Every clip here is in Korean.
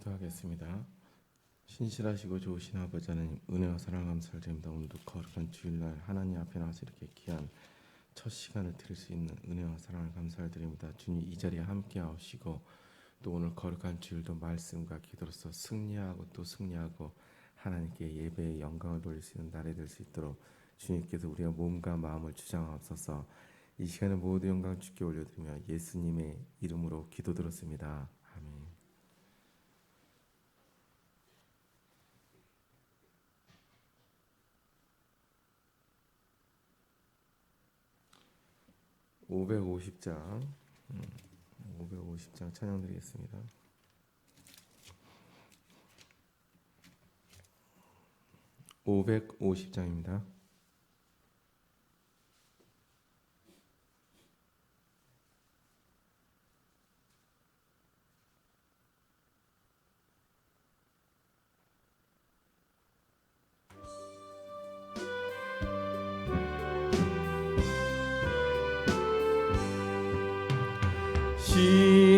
기도하겠습니다. 신실하시고 좋으신 아버지 하나님, 은혜와 사랑 감사드립니다. 오늘도 거룩한 주일날 하나님 앞에 나와서 이렇게 귀한 첫 시간을 드릴 수 있는 은혜와 사랑을 감사드립니다. 주님, 이 자리에 함께 하시고 또 오늘 거룩한 주일도 말씀과 기도로서 승리하고 또 승리하고 하나님께 예배의 영광을 돌릴 수 있는 날이 될 수 있도록 주님께서 우리의 몸과 마음을 주장하옵소서. 이 시간에 모두 영광 주께 올려드리며 예수님의 이름으로 기도드렸습니다. 아멘. (550장) 550장 찬양 드리겠습니다. 550장입니다.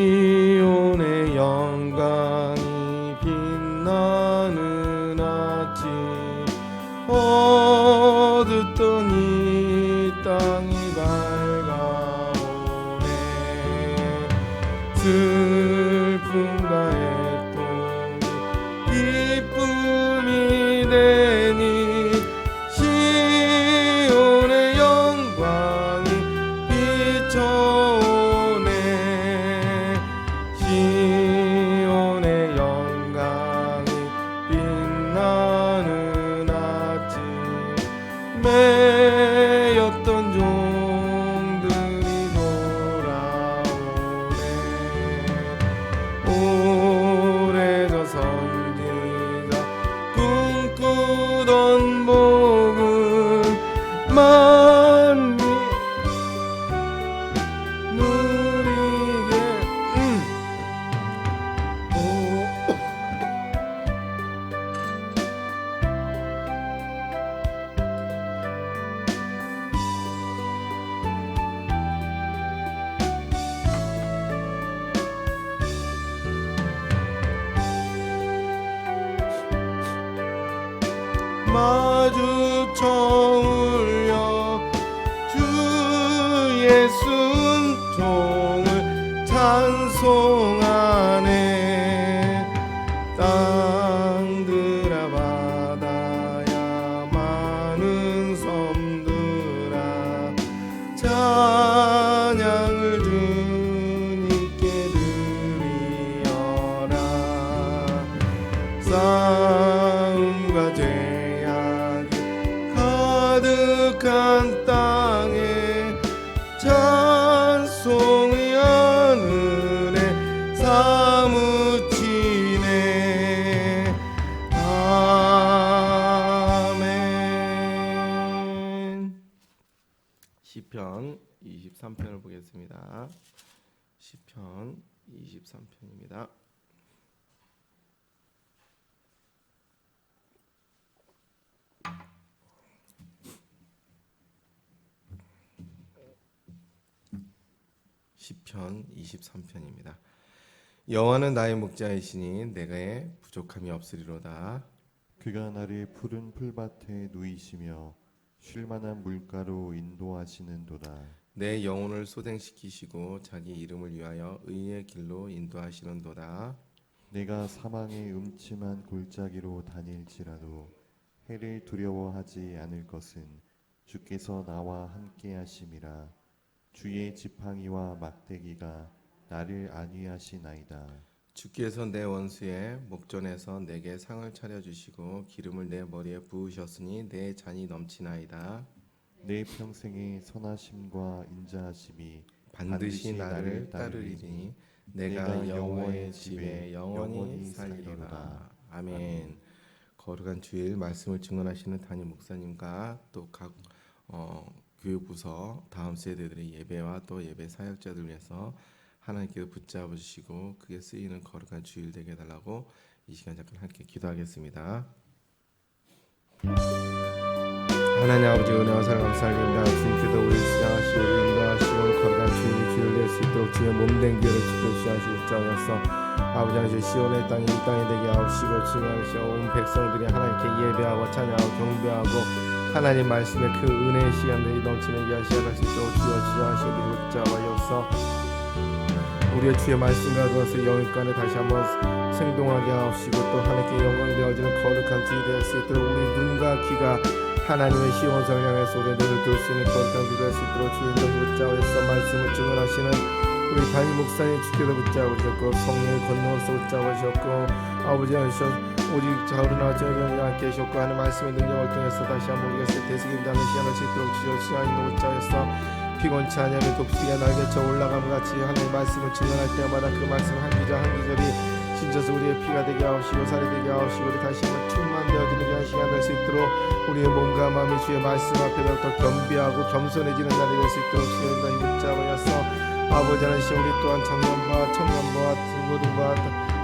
시온의 영광이 빛나는 아침, 어둡던 이 땅이 밝아오네. 슬픔과 애통이 기쁨이 되니 시온의 영광이 비춰오네. 시온의 영광이 빛나는 아침, 매였던 종들이 돌아오네. 오래전 선지자 꿈꾸던 복음 만미 누리게 마주쳐 울려 주의 순종을 찬송하네. 땅들아 바다야 많은 섬들아 찬양을 주님께 드리어라. 싸움과 죄악이 가득한 땅에 찬송의 하늘에 사무치네. 아멘. 시편 23편을 보겠습니다. 시편 23편입니다. 시편 23편입니다. 여호와는 나의 목자이시니 내게 부족함이 없으리로다. 그가 나를 푸른 풀밭에 누이시며 쉴만한 물가로 인도하시는도다. 내 영혼을 소생시키시고 자기 이름을 위하여 의의 길로 인도하시는도다. 내가 사망의 음침한 골짜기로 다닐지라도 해를 두려워하지 않을 것은 주께서 나와 함께 하심이라. 주의 지팡이와 막대기가 나를 안위하시나이다. 주께서 내 원수의 목전에서 내게 상을 차려주시고 기름을 내 머리에 부으셨으니 내 잔이 넘치나이다. 내 평생의 선하심과 인자하심이 반드시 나를 따르리니 내가 여호와의 집에 영원히 살리리라. 아멘. 거룩한 주일 말씀을 증언하시는 담임 목사님과 또 각 교육부서 다음 세대들의 예배와 또 예배 사역자들 위해서 하나님께서 붙잡아 주시고 그게 쓰이는 거룩한 주일 되게 해달라고 이 시간 잠깐 함께 기도하겠습니다. 하나님 아버지, 은혜와 사랑 감사드립니다. 주님께서 우리를 시장하시고 우리를 인도하시고 거룩한 주님이 주를 낼 수 있도록 주의 몸된 교회를 지켜 주시옵소서. 아버지 하나님 시온의 땅이 이 땅이 되게 하옵시고 증언하시오 온 백성들이 하나님께 예배하고 찬양하고 경배하고 하나님 말씀의 그 은혜의 시간들이 넘치는 귀한 시간을 수 있도록 주여 주장하시고 붙잡아여서 우리의 주의 말씀과 그것을 영육간에 다시 한번 생동하게 하옵시고 또 하나님께 영광 되어지는 거룩한 주이 되을 수 있도록 우리 눈과 귀가 하나님의 시온성을 향해서 우리의 눈을 뜰 수 있는 거룩한 주이 되을 수 있도록 주의 이름으로 붙잡아여서 말씀을 증언하시는 우리 담임 목사님 주께서 붙잡으셨고 성령의 권능으로서 붙잡으셨고 아버지 하나님 오직 자우르나 저녁에 함께 하셨고 하는 말씀의 능력을 통해서 다시 한번 우리가 대속임당하는 시간을 짓도록 주여 주장하는 붙잡아서 피곤치 아니하며 돕시게 날개쳐 올라감과 같이 하나님의 말씀을 증언할 때마다 그 말씀 한 구절 한 구절이 진짜서 우리의 피가 되게 하옵시고 살이 되게 하옵시고 우리 다시 한번 충만되어지는 귀한 시간 될 수 있도록 우리의 몸과 마음이 주의 말씀 앞에서 겸비하고 겸손해지는 날이 될 수 있도록 주여 인도하여 붙잡아서 아버지 하나님 우리 또한 청년부와 중고등부와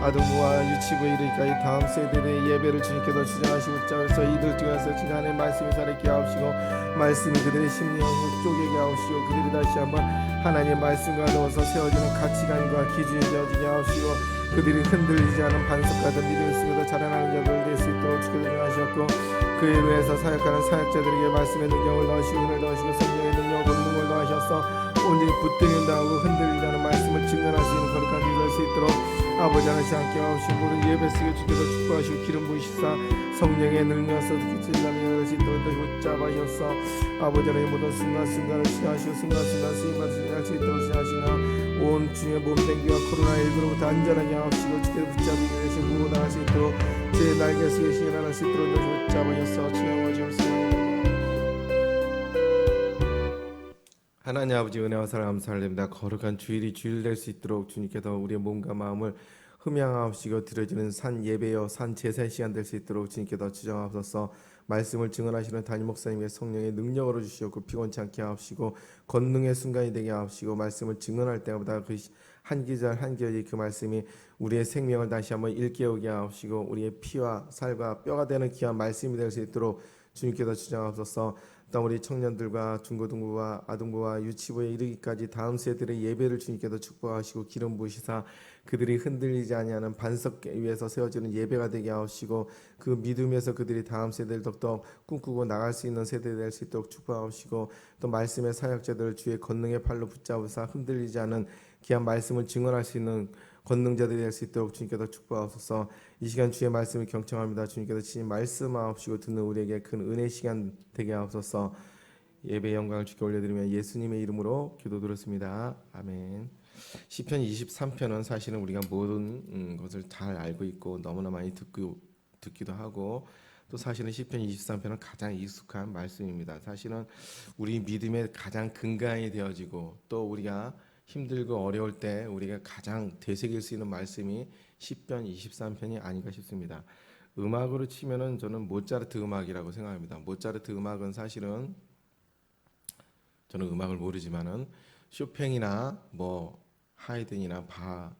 아동부와 유치부에 이르기까지 다음 세대의 예배를 주님께서 주장하시고 붙잡아서 이들 중에서 주님 하나님의 말씀이 살아있게 하옵시고 말씀이 그들의 심령을 쪼개게 하옵시고 그들이 다시 한번 하나님의 말씀과 더불어서 세워지는 가치관과 기준이 되어지게 하옵시고 그들이 흔들리지 않은 반석 같은 믿음을 쓰면서 자라나는 여백을 낼 수 있도록 주께서 주장하셨고 그에 의해서 사역하는 사역자들에게 말씀의 능력을 넣으시고 은혜를 넣으시고 성령의 능력을 권능을 넣으셔서 온전히 붙들림 당하고 흔들리지 않은 말씀을 증언할 수 있는 거룩한 주가 될 수 있도록 아버지 하나님 함께 하옵시고 모든 예배 속에 주께서 축복하시고 기름 부으시사 성령의 능력에서 빛을 수 있도록 붙잡아셔서 아버지 하나님 모든 순간순간을 지나시고 순간순간 쓰임받을 수 있도록 지나시나 온 주의 몸된 귀와 코로나19로부터 안전하게 하옵시고 주께서 붙잡으시고 계신 무고당할 수 있도록 제 날개 속에 시인할 수 있도록 붙잡아셔서 주여 주옵소서. 하나님 아버지 은혜와 사랑 감사드립니다. 거룩한 주일이 주일 될 수 있도록 주님께서 우리의 몸과 마음을 흠양하옵시고 드려지는 산 예배여 산 제사의 시간 될 수 있도록 주님께서 지정하옵소서. 말씀을 증언하시는 담임 목사님의 성령의 능력으로 주시옵고 피곤치 않게 하옵시고 권능의 순간이 되게 하옵시고 말씀을 증언할 때마다 그 한 기절 한 기절이 그 말씀이 우리의 생명을 다시 한번 일깨우게 하옵시고 우리의 피와 살과 뼈가 되는 귀한 말씀이 될 수 있도록 주님께서 주장하옵소서. 또 우리 청년들과 중고등부와 아동부와 유치부에 이르기까지 다음 세대의 예배를 주님께서 축복하시고 기름 부으시사 그들이 흔들리지 아니하는 반석 위에서 세워지는 예배가 되게 하옵시고 그 믿음에서 그들이 다음 세대를 더욱더 꿈꾸고 나갈 수 있는 세대 될 수 있도록 축복하옵시고 또 말씀의 사역자들을 주의 권능의 팔로 붙잡으사 흔들리지 않은 귀한 말씀을 증언할 수 있는 권능자들이 될 수 있도록 주님께서 축복하옵소서. 이 시간 주의 말씀을 경청합니다. 주님께서 친히 말씀하옵시고 듣는 우리에게 큰 은혜 시간 되게 하옵소서. 예배 영광을 주께 올려드리며 예수님의 이름으로 기도드렸습니다. 아멘. 시편 23편은 사실은 우리가 모든 것을 잘 알고 있고 너무나 많이 듣기도 하고 또 사실은 시편 23편은 가장 익숙한 말씀입니다. 사실은 우리 믿음의 가장 근간이 되어지고 또 우리가 힘들고 어려울 때 우리가 가장 되새길 수 있는 말씀이 시편 23편이 아닌가 싶습니다. 음악으로 치면은 저는 모차르트 음악이라고 생각합니다. 모차르트 음악은 사실은 저는 음악을 모르지만은 쇼팽이나 뭐 하이든이나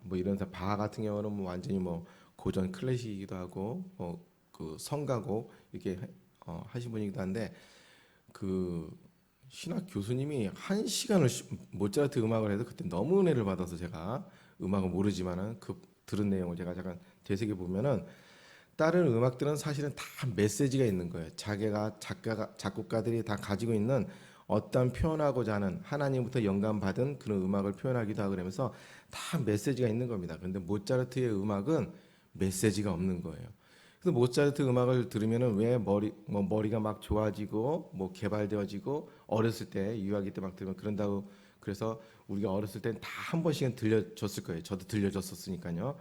뭐 이런 바 같은 경우는 뭐 완전히 뭐 고전 클래식이기도 하고 그 성가곡 이렇게 하신 분이기도 한데 그 신학 교수님이 1시간을 모차르트 음악을 해서 그때 너무 은혜를 받아서 제가 음악은 모르지만은 그 들은 내용을 제가 잠깐 되새겨 보면은 다른 음악들은 사실은 다 메시지가 있는 거예요. 자기가 작곡가들이 다 가지고 있는 어떤 표현하고자 하는 하나님부터 영감 받은 그런 음악을 표현하기도 하고 그러면서 다 메시지가 있는 겁니다. 그런데 모차르트의 음악은 메시지가 없는 거예요. 그래서 모차르트 음악을 들으면은 왜 머리가 막 좋아지고 뭐 개발되어지고 어렸을 때 유아기 때 막 들으면 그런다고 그래서 우리가 어렸을 땐 다 한 번씩은 들려줬을 거예요. 저도 들려줬었으니까요.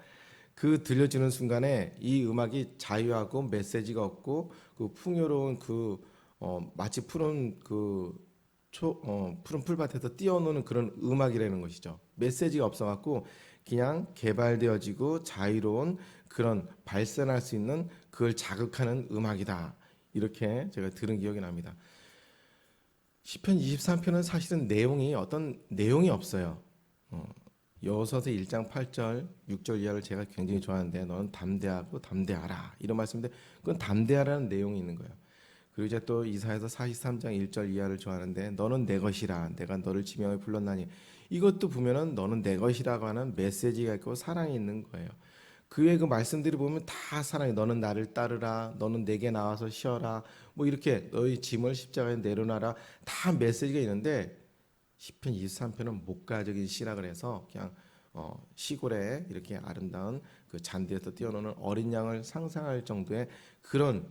그 들려주는 순간에 이 음악이 자유하고 메시지가 없고 그 풍요로운 마치 푸른 푸른 풀밭에서 뛰어노는 그런 음악이라는 것이죠. 메시지가 없어갖고 그냥 개발되어지고 자유로운 그런 발산할 수 있는 그걸 자극하는 음악이다. 이렇게 제가 들은 기억이 납니다. 시편 23편은 사실은 어떤 내용이 없어요. 여호수아서 1장 8절 6절 이하를 제가 굉장히 좋아하는데 너는 담대하고 담대하라 이런 말씀인데 그건 담대하라는 내용이 있는 거예요. 그리고 이제 또 이사야서 43장 1절 이하를 좋아하는데 너는 내 것이라 내가 너를 지명하여 불렀나니 이것도 보면은 너는 내 것이라고 하는 메시지가 있고 사랑이 있는 거예요. 그 외에 그 말씀들이 보면 다 사랑해. 너는 나를 따르라. 너는 내게 나와서 쉬어라. 뭐 이렇게 너희 짐을 십자가에 내려놔라. 다 메시지가 있는데 시편 23편은 목가적인 시락을 해서 그냥 시골에 이렇게 아름다운 그 잔디에서 뛰어노는 어린 양을 상상할 정도의 그런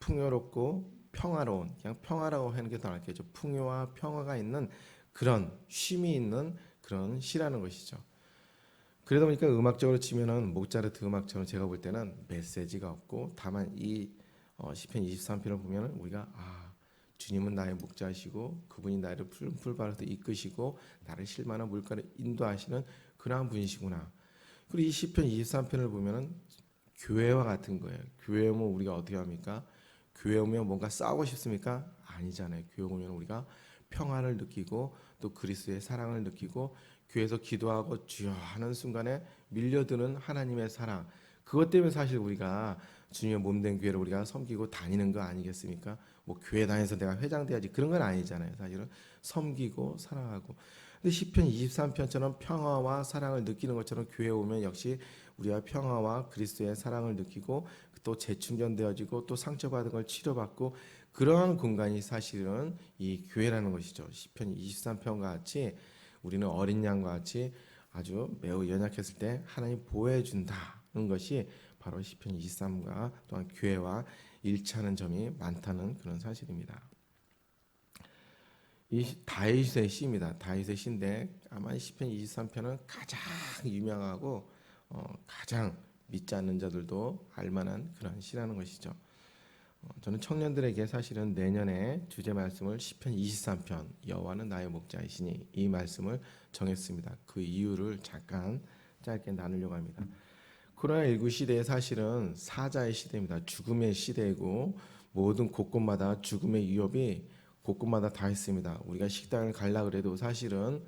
풍요롭고 평화로운, 그냥 평화라고 하는 게 더 낫겠죠. 풍요와 평화가 있는 그런 쉼이 있는 그런 시라는 것이죠. 그러다 보니까 음악적으로 치면은 모차르트 음악처럼 제가 볼 때는 메시지가 없고 다만 이 시편 23편을 보면은 우리가 주님은 나의 목자시고 그분이 나를 푸른 풀밭에서 이끄시고 나를 실만한 물가로 인도하시는 그러한 분이시구나. 그리고 이 시편 23편을 보면은 교회와 같은 거예요. 교회 오면 우리가 어떻게 합니까? 교회 오면 뭔가 싸우고 싶습니까? 아니잖아요. 교회 오면 우리가 평안을 느끼고 또 그리스도의 사랑을 느끼고 교회에서 기도하고 주여 하는 순간에 밀려드는 하나님의 사랑, 그것 때문에 사실 우리가 주님의 몸된 교회를 우리가 섬기고 다니는 거 아니겠습니까? 뭐 교회 다녀서 내가 회장 돼야지 그런 건 아니잖아요. 사실은 섬기고 사랑하고. 근데 시편 23편처럼 평화와 사랑을 느끼는 것처럼 교회 오면 역시 우리가 평화와 그리스도의 사랑을 느끼고 또 재충전되어지고 또 상처받은 걸 치료받고 그러한 공간이 사실은 이 교회라는 것이죠. 시편 23편과 같이 우리는 어린 양과 같이 아주 매우 연약했을 때 하나님 보호해 준다는 것이 바로 시편 23과 또한 교회와 일치하는 점이 많다는 그런 사실입니다. 이 다윗의 시입니다. 다윗의 시인데 아마 시편 23편은 가장 유명하고 가장 믿지 않는 자들도 알만한 그런 시라는 것이죠. 저는 청년들에게 사실은 내년에 주제 말씀을 시편 23편 여호와는 나의 목자이시니 이 말씀을 정했습니다. 그 이유를 잠깐 짧게 나누려고 합니다. 코로나19 시대에 사실은 사자의 시대입니다. 죽음의 시대이고 모든 곳곳마다 죽음의 위협이 곳곳마다 다 있습니다. 우리가 식당을 가려 그래도 사실은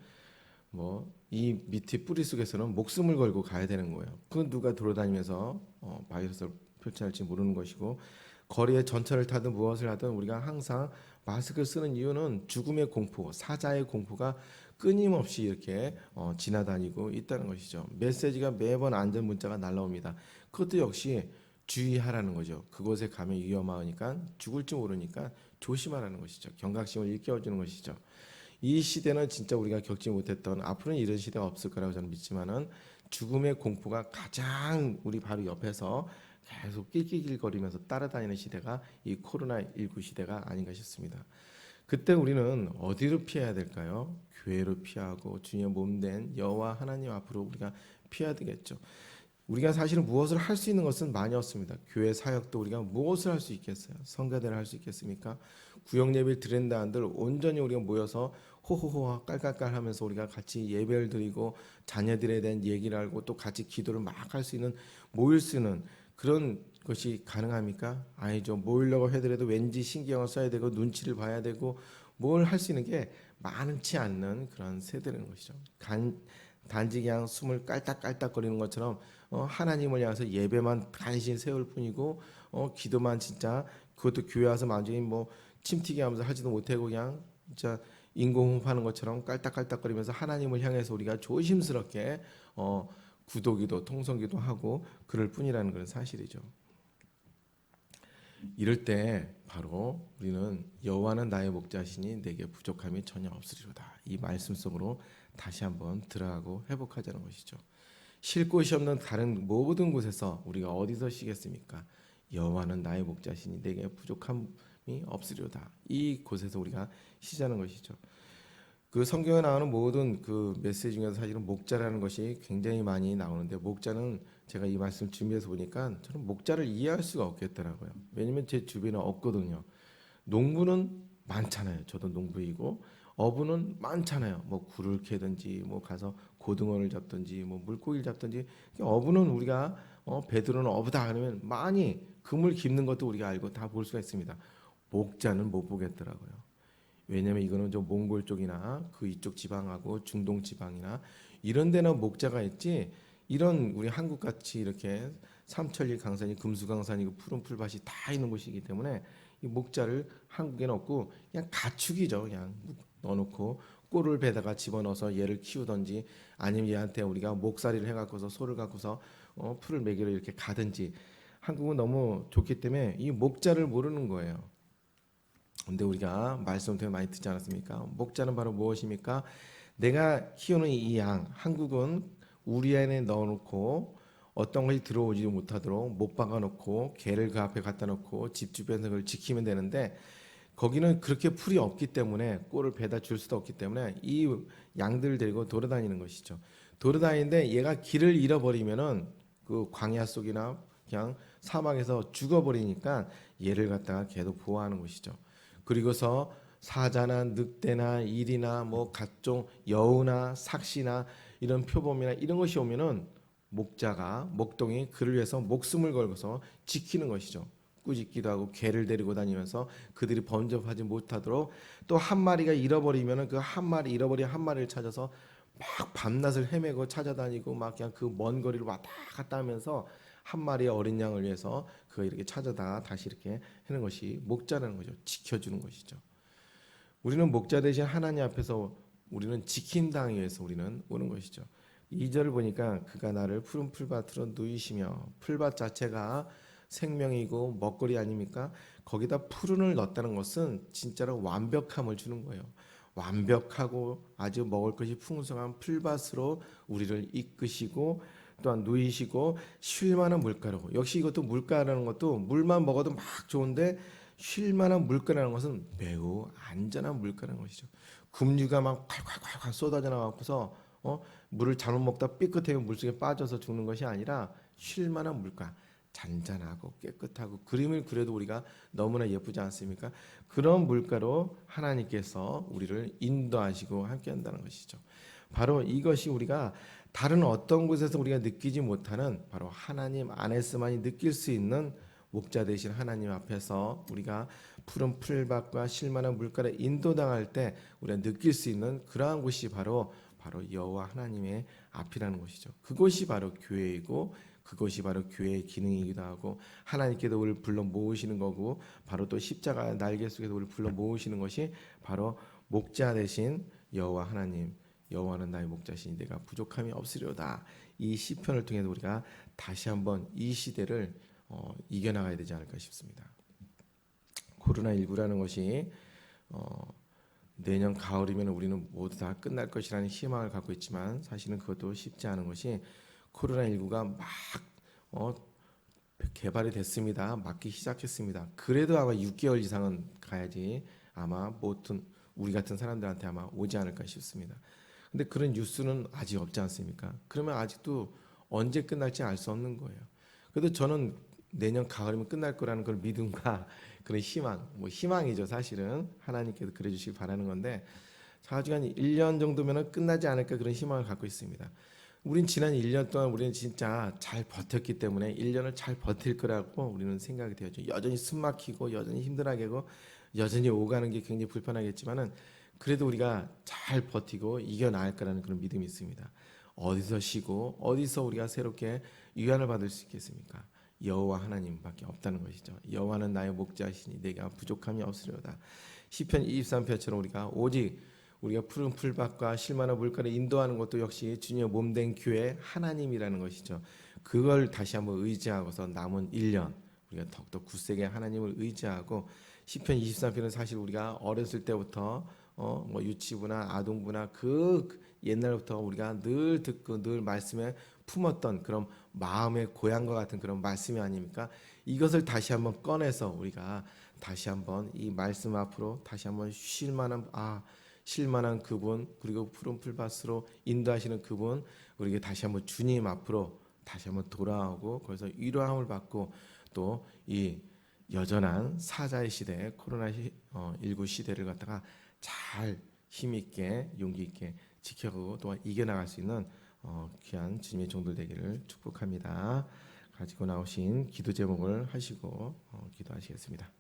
뭐 이 밑에 뿌리 속에서는 목숨을 걸고 가야 되는 거예요. 그 누가 돌아다니면서 바이러스를 표치할지 모르는 것이고 거리에 전철을 타든 무엇을 하든 우리가 항상 마스크를 쓰는 이유는 죽음의 공포, 사자의 공포가 끊임없이 이렇게 지나다니고 있다는 것이죠. 메시지가 매번 안전 문자가 날라옵니다. 그것도 역시 주의하라는 거죠. 그곳에 가면 위험하니까 죽을지 모르니까 조심하라는 것이죠. 경각심을 일깨워주는 것이죠. 이 시대는 진짜 우리가 겪지 못했던 앞으로는 이런 시대가 없을 거라고 저는 믿지만은 죽음의 공포가 가장 우리 바로 옆에서 계속 낄낄낄거리면서 따라다니는 시대가 이 코로나19 시대가 아닌가 싶습니다. 그때 우리는 어디로 피해야 될까요? 교회로 피하고 주님의 몸된 여호와 하나님 앞으로 우리가 피해야 되겠죠. 우리가 사실은 무엇을 할 수 있는 것은 많이 없습니다. 교회 사역도 우리가 무엇을 할 수 있겠어요? 성가대를 할 수 있겠습니까? 구역 예배를 드린다 한들 온전히 우리가 모여서 호호호 깔깔깔 하면서 우리가 같이 예배를 드리고 자녀들에 대한 얘기를 알고 또 같이 기도를 막 할 수 있는 모일 수 있는 그런 것이 가능합니까? 아니죠. 모이려고 해더라도 왠지 신경을 써야 되고 눈치를 봐야 되고 뭘 할 수 있는 게 많지 않는 그런 세대라는 것이죠. 단지 그냥 숨을 깔딱깔딱거리는 것처럼 하나님을 향해서 예배만 간신히 세울 뿐이고 기도만 진짜 그것도 교회 와서 완전히 뭐 침튀기 하면서 하지도 못하고 그냥 진짜 인공호흡하는 것처럼 깔딱깔딱거리면서 하나님을 향해서 우리가 조심스럽게 구도기도 통성기도 하고 그럴 뿐이라는 그런 사실이죠. 이럴 때 바로 우리는 여호와는 나의 목자시니 내게 부족함이 전혀 없으리로다. 이 말씀 속으로 다시 한번 들어가고 회복하자는 것이죠. 쉴 곳이 없는 다른 모든 곳에서 우리가 어디서 쉬겠습니까? 여호와는 나의 목자시니 내게 부족함이 없으리로다. 이 곳에서 우리가 쉬자는 것이죠. 그 성경에 나오는 모든 그 메시지 중에서 사실은 목자라는 것이 굉장히 많이 나오는데 목자는 제가 이 말씀 준비해서 보니까 저는 목자를 이해할 수가 없겠더라고요. 왜냐면 제 주변에 없거든요. 농부는 많잖아요. 저도 농부이고 어부는 많잖아요. 뭐 굴을 캐든지 뭐 가서 고등어를 잡든지 뭐 물고기를 잡든지 어부는 우리가 베드로는 어부다 그러면 많이 그물 깁는 것도 우리가 알고 다 볼 수가 있습니다. 목자는 못 보겠더라고요. 왜냐면 이거는 좀 몽골 쪽이나 그 이쪽 지방하고 중동 지방이나 이런 데는 목자가 있지 이런 우리 한국 같이 이렇게 삼천리 강산이 금수강산이고 푸른 풀밭이 다 있는 곳이기 때문에 이 목자를 한국에는 없고 그냥 가축이죠. 그냥 넣어놓고 꼴을 베다가 집어넣어서 얘를 키우든지 아니면 얘한테 우리가 목살이를 해갖고서 소를 갖고서 풀을 먹이러 이렇게 가든지. 한국은 너무 좋기 때문에 이 목자를 모르는 거예요. 근데 우리가 말씀을 되게 많이 듣지 않았습니까? 목자는 바로 무엇입니까? 내가 키우는 이 양, 한국은 우리 안에 넣어놓고 어떤 것이 들어오지 못하도록 못 박아놓고 개를 그 앞에 갖다 놓고 집 주변에서 그걸 지키면 되는데, 거기는 그렇게 풀이 없기 때문에 꼴을 베다 줄 수도 없기 때문에 이 양들을 데리고 돌아다니는 것이죠. 돌아다니는데 얘가 길을 잃어버리면은 그 광야 속이나 그냥 사막에서 죽어버리니까 얘를 갖다가 계속 보호하는 것이죠. 그리고서 사자나 늑대나 일이나 뭐 각종 여우나 삭시나 이런 표범이나 이런 것이 오면은 목자가 목동이 그를 위해서 목숨을 걸고서 지키는 것이죠. 꾸짖기도 하고 개를 데리고 다니면서 그들이 범접하지 못하도록, 또 한 마리가 잃어버리면은 그 한 마리 잃어버린 한 마리를 찾아서 막 밤낮을 헤매고 찾아다니고 막 그냥 그 먼 거리를 왔다 갔다 하면서 한 마리의 어린 양을 위해서 그거 이렇게 찾아다 다시 이렇게 하는 것이 목자라는 거죠. 지켜주는 것이죠. 우리는 목자 대신 하나님 앞에서 우리는 지킨당하기 위해서 우리는 오는 것이죠. 2절을 보니까 그가 나를 푸른 풀밭으로 누이시며, 풀밭 자체가 생명이고 먹거리 아닙니까? 거기다 푸른을 넣었다는 것은 진짜로 완벽함을 주는 거예요. 완벽하고 아주 먹을 것이 풍성한 풀밭으로 우리를 이끄시고 또한 누이시고, 쉴만한 물가로, 역시 이것도 물가라는 것도 물만 먹어도 막 좋은데 쉴만한 물가라는 것은 매우 안전한 물가라는 것이죠. 급류가 막 콸콸콸콸 쏟아져 나와서 물을 잘못 먹다 삐끗하게 물속에 빠져서 죽는 것이 아니라 쉴만한 물가, 잔잔하고 깨끗하고 그림을 그려도 우리가 너무나 예쁘지 않습니까? 그런 물가로 하나님께서 우리를 인도하시고 함께한다는 것이죠. 바로 이것이 우리가 다른 어떤 곳에서 우리가 느끼지 못하는 바로 하나님 안에서만이 느낄 수 있는 목자 되신 하나님 앞에서 우리가 푸른 풀밭과 쉴만한 물가를 인도당할 때 우리가 느낄 수 있는 그러한 곳이 바로 여호와 하나님의 앞이라는 것이죠. 그곳이 바로 교회이고 그것이 바로 교회의 기능이기도 하고 하나님께도 우리를 불러 모으시는 거고, 바로 또 십자가 날개 속에서 우리를 불러 모으시는 것이 바로 목자 되신 여호와 하나님. 여호와는 나의 목자시니 내가 부족함이 없으리로다. 이 시편을 통해서 우리가 다시 한번 이 시대를 이겨나가야 되지 않을까 싶습니다. 코로나19라는 것이 내년 가을이면 우리는 모두 다 끝날 것이라는 희망을 갖고 있지만, 사실은 그것도 쉽지 않은 것이 코로나19가 막 개발이 됐습니다. 맞기 시작했습니다. 그래도 아마 6개월 이상은 가야지 아마 모든 우리 같은 사람들한테 아마 오지 않을까 싶습니다. 근데 그런 뉴스는 아직 없지 않습니까? 그러면 아직도 언제 끝날지 알 수 없는 거예요. 그래도 저는 내년 가을이면 끝날 거라는 그런 믿음과 그런 희망, 뭐 희망이죠 사실은. 하나님께서 그래 주시길 바라는 건데, 아직 한 1년 정도면 끝나지 않을까 그런 희망을 갖고 있습니다. 우린 지난 1년 동안 우리는 진짜 잘 버텼기 때문에 1년을 잘 버틸 거라고 우리는 생각이 되었죠. 여전히 숨 막히고 여전히 힘들하고 여전히 오가는 게 굉장히 불편하겠지만은 그래도 우리가 잘 버티고 이겨나갈 거라는 그런 믿음이 있습니다. 어디서 쉬고 어디서 우리가 새롭게 위안을 받을 수 있겠습니까? 여호와 하나님밖에 없다는 것이죠. 여호와는 나의 목자시니 내가 부족함이 없으리로다. 시편 23편처럼 우리가 오직 우리가 푸른 풀밭과 쉴만한 물가를 인도하는 것도 역시 주님의 몸된 교회 하나님이라는 것이죠. 그걸 다시 한번 의지하고서 남은 1년 우리가 더욱더 굳세게 하나님을 의지하고, 시편 23편은 사실 우리가 어렸을 때부터 뭐 유치부나 아동부나 그 옛날부터 우리가 늘 듣고 늘 말씀에 품었던 그런 마음의 고향과 같은 그런 말씀이 아닙니까? 이것을 다시 한번 꺼내서 우리가 다시 한번 이 말씀 앞으로 다시 한번 쉴만한 그분, 그리고 푸른 풀밭으로 인도하시는 그분, 우리에게 다시 한번 주님 앞으로 다시 한번 돌아오고 거기서 위로함을 받고, 또 이 여전한 사자의 시대, 코로나19 시대를 갖다가 잘 힘있게 용기 있게 지켜가고 또 이겨나갈 수 있는 귀한 주님의 종들 되기를 축복합니다. 가지고 나오신 기도 제목을 하시고 기도하시겠습니다.